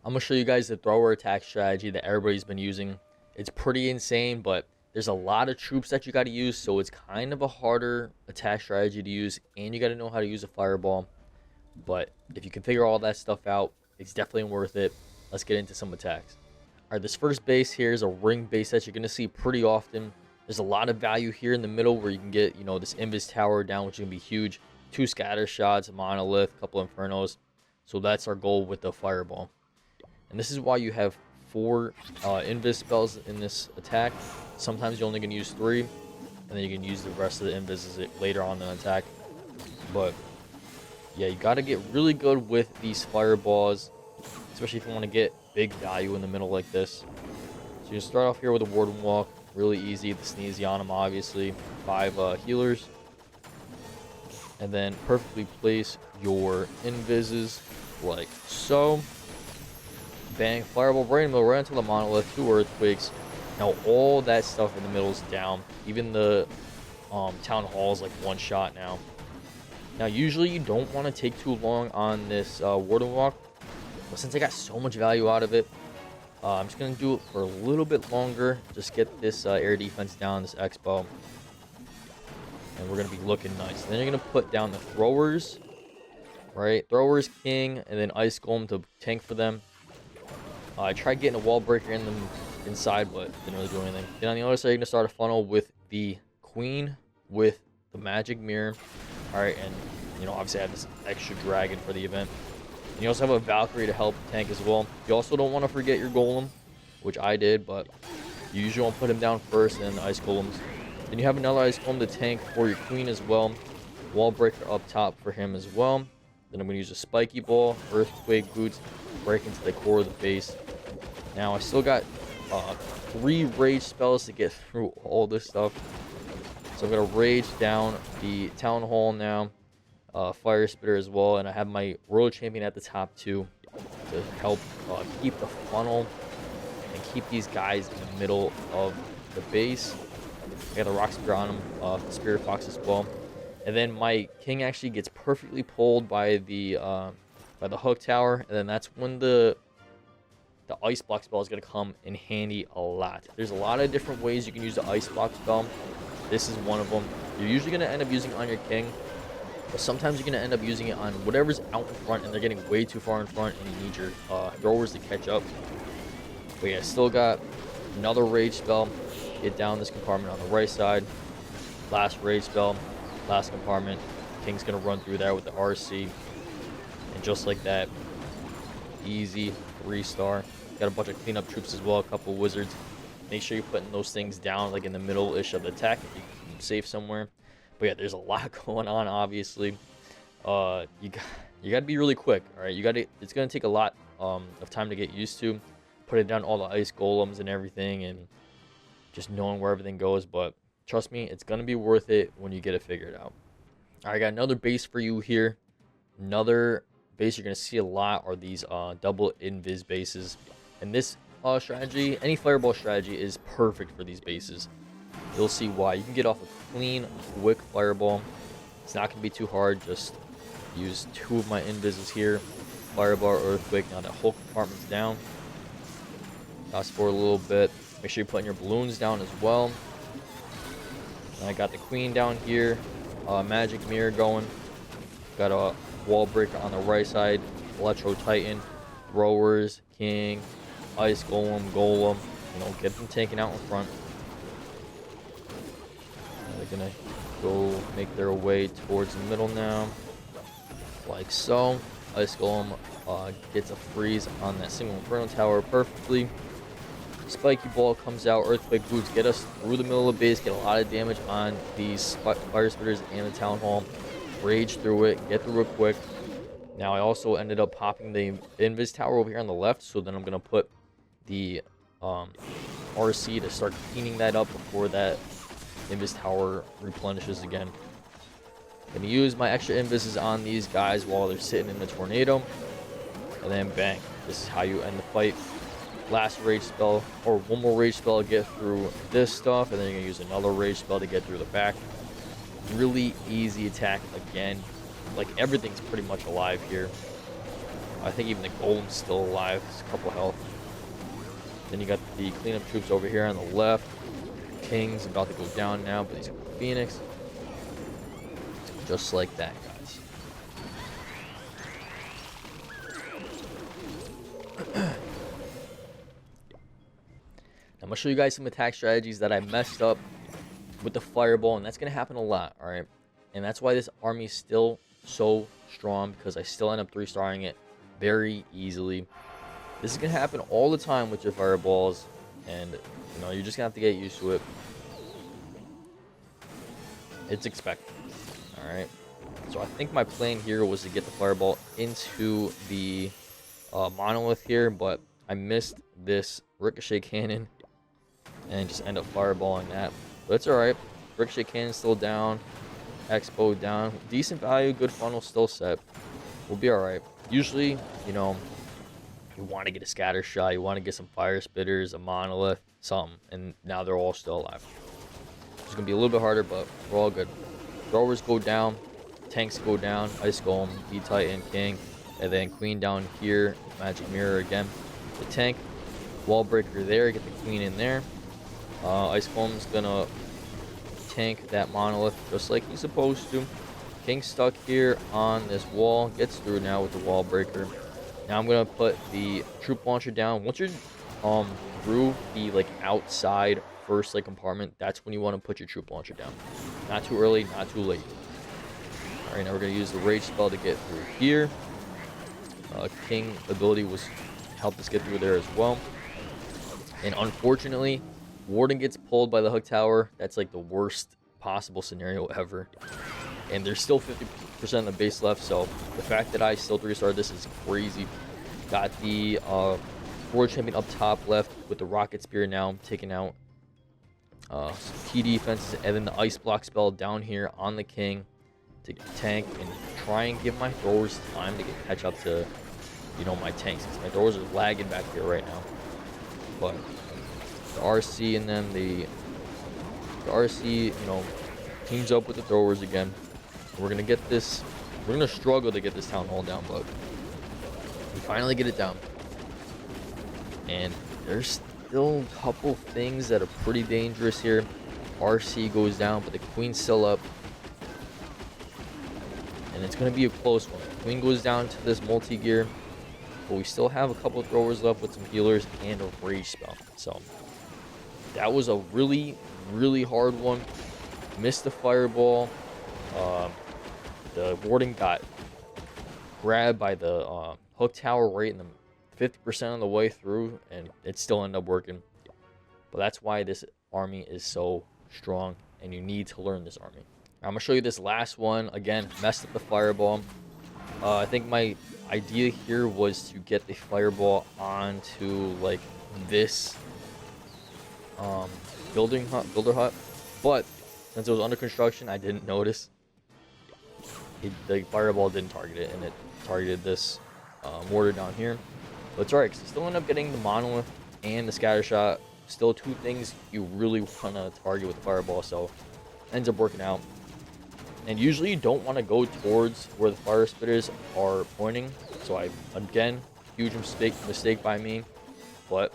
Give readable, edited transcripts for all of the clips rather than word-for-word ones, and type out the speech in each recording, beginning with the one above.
I'm gonna show you guys the thrower attack strategy that everybody's been using. It's pretty insane, but there's a lot of troops that you got to use, so it's kind of a harder attack strategy to use, and you got to know how to use a fireball. But if you can figure all that stuff out, it's definitely worth it. Let's get into some attacks. All right, this first base here is a ring base that you're gonna see pretty often. There's a lot of value here in the middle where you can get, this Invis tower down, which is gonna be huge. 2 scatter shots, a monolith, a couple infernos. So that's our goal with the fireball. And this is why you have 4 invis spells in this attack. Sometimes you're only going to use 3, and then you can use the rest of the invis later on in the attack. But yeah, you got to get really good with these fireballs, especially if you want to get big value in the middle like this. So you start off here with a Warden Walk, really easy. The sneezy on them, obviously. 5 healers. And then perfectly place your invises like so. Bang, fireball right in the middle, right into the monolith, 2 earthquakes. Now all that stuff in the middle is down. Even the town hall is like 1 shot now. Now usually you don't want to take too long on this warden walk, but since I got so much value out of it, I'm just gonna do it for a little bit longer. Just get this air defense down, this expo, and we're gonna be looking nice. Then you're gonna put down the throwers, right? Throwers king, and then ice golem to tank for them. I tried getting a wall breaker in them inside, but didn't really do anything. Then on the other side, you're gonna start a funnel with the queen with the magic mirror. All right, and obviously I have this extra dragon for the event. And you also have a Valkyrie to help tank as well. You also don't want to forget your golem, which I did, but you usually want to put him down first, and then the ice golems. Then you have another ice golem to tank for your queen as well. Wall breaker up top for him as well. Then I'm gonna use a spiky ball, earthquake boots, break into the core of the base. Now I still got 3 rage spells to get through all this stuff. So I'm gonna rage down the town hall now, fire spitter as well, and I have my royal champion at the top too to help keep the funnel and keep these guys in the middle of the base. I got a rock spear on him, spirit fox as well, and then my king actually gets perfectly pulled by the hook tower, and then that's when the ice block spell is going to come in handy a lot. There's a lot of different ways you can use the ice block spell. This is one of them. You're usually going to end up using it on your king, but sometimes you're going to end up using it on whatever's out in front, and they're getting way too far in front, and you need your throwers to catch up. But yeah, still got another rage spell. Get down this compartment on the right side. Last rage spell, last compartment. King's going to run through there with the RC, and just like that, easy 3-star. Got a bunch of cleanup troops as well, a couple wizards. Make sure you're putting those things down like in the middle-ish of the attack if you keep them safe somewhere. But yeah, there's a lot going on, obviously. You got to be really quick, all right? It's going to take a lot of time to get used to. Putting down all the ice golems and everything and just knowing where everything goes. But trust me, it's going to be worth it when you get it figured out. All right, I got another base for you here. Another base you're going to see a lot are these double invis bases. And this strategy, any fireball strategy, is perfect for these bases. You'll see why. You can get off a clean, quick fireball. It's not going to be too hard. Just use 2 of my invises here. Fireball, earthquake. Now that whole compartment's down. Fast forward a little bit. Make sure you're putting your balloons down as well. And I got the queen down here. Magic mirror going. Got a wall breaker on the right side. Electro Titan. Throwers. King. Ice Golem. Get them taken out in front. They're gonna go make their way towards the middle now, like so. Ice Golem gets a freeze on that single Inferno Tower perfectly. Spiky Ball comes out. Earthquake Boots get us through the middle of the base, get a lot of damage on these Fire Spitters and the Town Hall. Rage through it, get through it quick. Now I also ended up popping the Invis Tower over here on the left, so then I'm going to put the RC to start cleaning that up before that Invis Tower replenishes again. I'm going to use my extra Invises on these guys while they're sitting in the tornado. And then bang. This is how you end the fight. Last rage spell, or one more rage spell to get through this stuff. And then you're going to use another rage spell to get through the back. Really easy attack again. Like everything's pretty much alive here. I think even the Golem's still alive. It's a couple health. Then you got the cleanup troops over here on the left. King's about to go down now, but he's got Phoenix. Just like that, guys. I'm gonna show you guys some attack strategies that I messed up with the fireball, and that's gonna happen a lot, all right? And that's why this army is still so strong, because I still end up 3-starring it very easily. This is gonna happen all the time with your fireballs, and you know, you're just gonna have to get used to it. It's expected. All right. So I think my plan here was to get the fireball into the monolith here, but I missed this ricochet cannon and just end up fireballing that. But it's all right. Ricochet cannon still down. Expo down. Decent value. Good funnel still set. We'll be all right. Usually, you know, you want to get a scatter shot. You want to get some fire spitters, a monolith, something. And now they're all still alive. It's going to be a little bit harder, but we're all good. Throwers go down. Tanks go down. Ice Golem, E-Titan, King. And then Queen down here. Magic Mirror again. The tank. Wall breaker there. Get the Queen in there. Ice Golem's going to tank that monolith just like he's supposed to. King's stuck here on this wall. Gets through now with the wall breaker. Now I'm going to put the troop launcher down. Once you're through the like outside first like compartment, that's when you want to put your troop launcher down. Not too early, not too late. All right, now we're going to use the rage spell to get through here. King ability was helped us get through there as well. And unfortunately, Warden gets pulled by the hook tower. That's like the worst possible scenario ever. And there's still 50% of the base left, so the fact that I still 3-starred this is crazy. Got the forward champion up top left with the rocket spear now taking out some key defenses, and then the ice block spell down here on the King to tank and try and give my throwers time to catch up to, you know, my tanks, because my throwers are lagging back here right now. But the RC in them, the RC, you know, teams up with the throwers again. We're gonna get this. We're gonna struggle to get this town hall down, but we finally get it down. And there's still a couple things that are pretty dangerous here. RC goes down, but the Queen's still up, and it's gonna be a close one. Queen goes down to this multi-gear, but we still have a couple of throwers left with some healers and a rage spell. So that was a really, really hard one. Missed the fireball. The Warden got grabbed by the hook tower right in the 50% of the way through, and it still ended up working. But that's why this army is so strong, and you need to learn this army. I'm gonna show you this last one. Again, messed up the fireball. I think my idea here was to get the fireball onto like this builder hut, but since it was under construction, I didn't notice. The fireball didn't target it, and it targeted this mortar down here. But it's alright, because you still end up getting the monolith and the scatter shot. Still two things you really want to target with the fireball, so it ends up working out. And usually you don't want to go towards where the fire spitters are pointing. So again, huge mistake by me, but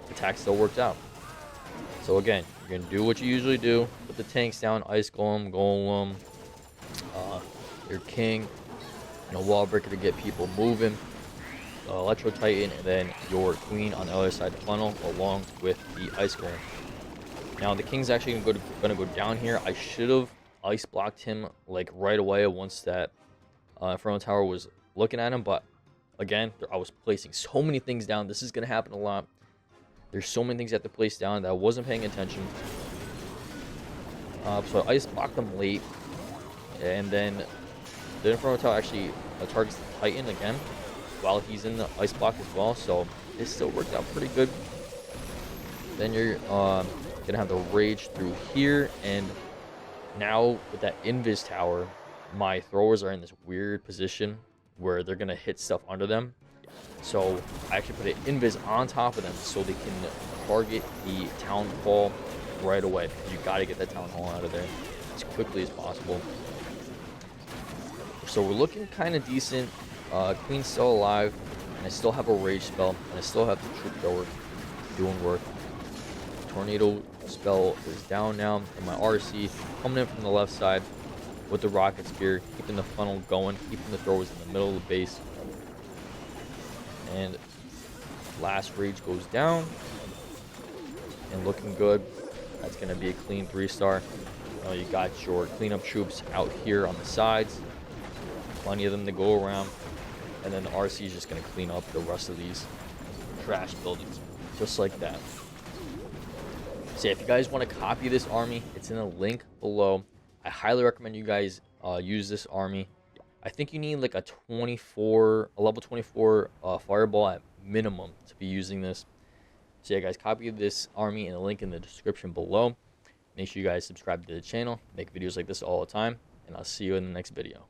the attack still worked out. So again, you're going to do what you usually do. Put the tanks down, Ice Golem, your King, and a wall breaker to get people moving. Electro Titan, and then your Queen on the other side of the funnel, along with the Ice Golem. Now the King's actually going to go down here. I should have ice blocked him like right away once that Inferno Tower was looking at him, but again, I was placing so many things down. This is going to happen a lot. There's so many things you have to place down that I wasn't paying attention. So I ice blocked them late, and then the Inferno Tower actually targets the Titan again while he's in the ice block as well, so it still worked out pretty good. Then you're gonna have the rage through here, and now with that invis tower, my throwers are in this weird position where they're gonna hit stuff under them. So I actually put an invis on top of them so they can target the town hall right away. You gotta get that town hall out of there as quickly as possible. So we're looking kind of decent. Queen's still alive, and I still have a rage spell, and I still have the troop thrower doing work. Tornado spell is down now, and my RC coming in from the left side with the rocket spear, keeping the funnel going, keeping the throwers in the middle of the base. And last rage goes down, and looking good. That's going to be a clean 3-star. You got your cleanup troops out here on the sides, plenty of them to go around, and then the RC is just going to clean up the rest of these trash buildings, just like that. So yeah, if you guys want to copy this army, it's in a link below. I highly recommend you guys use this army. I think you need like a level 24 fireball at minimum to be using this. So yeah, guys, copy this army in the link in the description below. Make sure you guys subscribe to the channel, make videos like this all the time, and I'll see you in the next video.